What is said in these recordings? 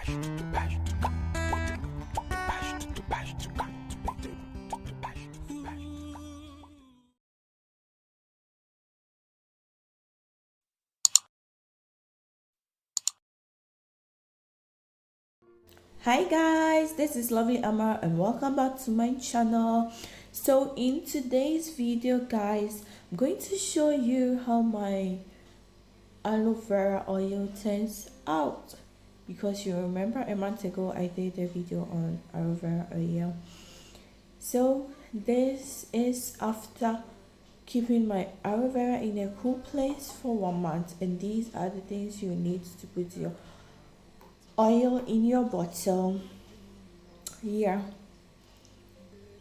Hi guys, this is LovelyAma and welcome back to my channel. So in today's video guys, I'm going to show you how my aloe vera oil turns out, because you remember a month ago I did a video on aloe vera oil. So this is after keeping my aloe vera in a cool place for 1 month, and these are the things you need to put your oil in your bottle. Yeah,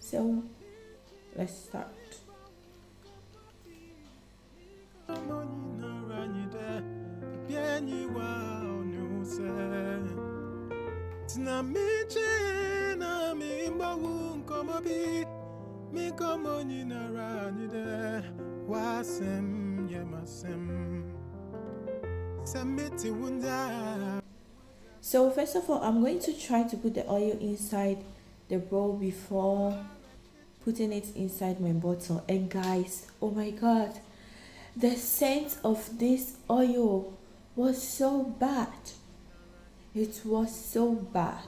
so let's start. So first of all, I'm going to try to put the oil inside the bowl before putting it inside my bottle. And guys, oh my god, the scent of this oil was so bad. It was so bad.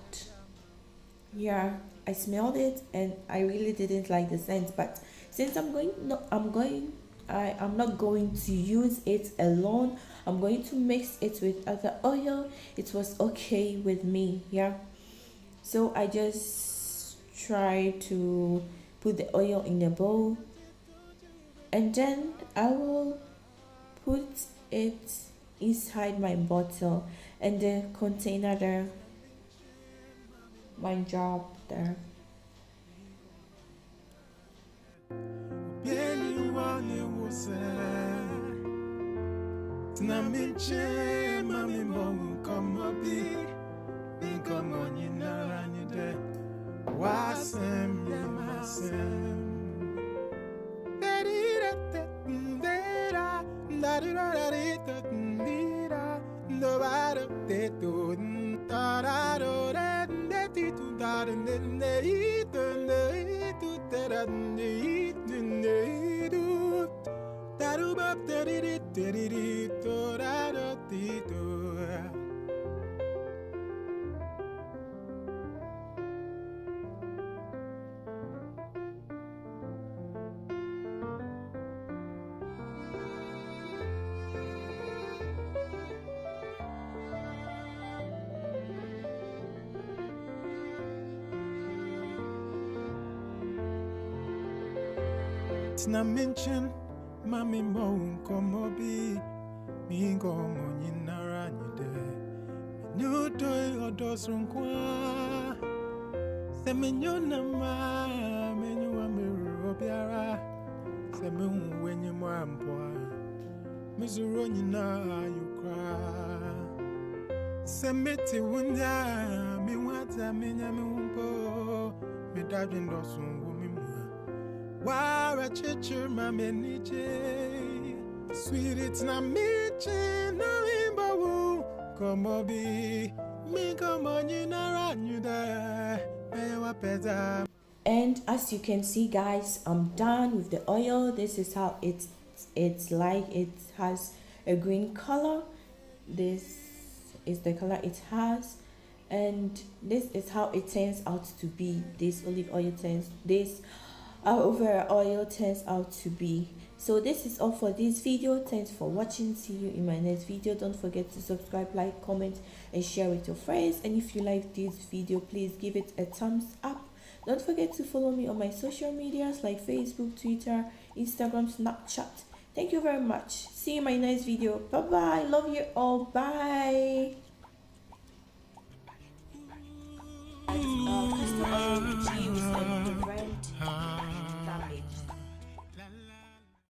Yeah, I smelled it and I really didn't like the scent, but since I'm not going to use it alone. I'm going to mix it with other oil. It was okay with me. Yeah, so I just try to put the oil in the bowl, and then I will put it inside my bottle and the container there, my jar there. Na mention mami mo komo bi mi go mo nyinara nyide nyu do odosron kwa se menyo na ma menyo amero biara se menhu wenye mo ampoa mizuro nyina yukra se meti wunya mi wata menya mi humpo me dadwe ndosun wo mi mu Wara chichur mameniche Sweet it's na miche na imbawu Komo bi mi komo nyina ranyuda Ewa peza. And as you can see guys, I'm done with the oil. This is how it's like. It has a green color. This is the color it has, and this is how it turns out to be. This olive oil turns this aloe vera oil turns out to be. So this is all for this video. Thanks for watching. See you in my next video. Don't forget to subscribe, like, comment and share with your friends. And if you like this video, please give it a thumbs up. Don't forget to follow me on my social medias like Facebook, Twitter, Instagram, Snapchat. Thank you very much. See you in my next video. Bye bye. Love you all. Bye.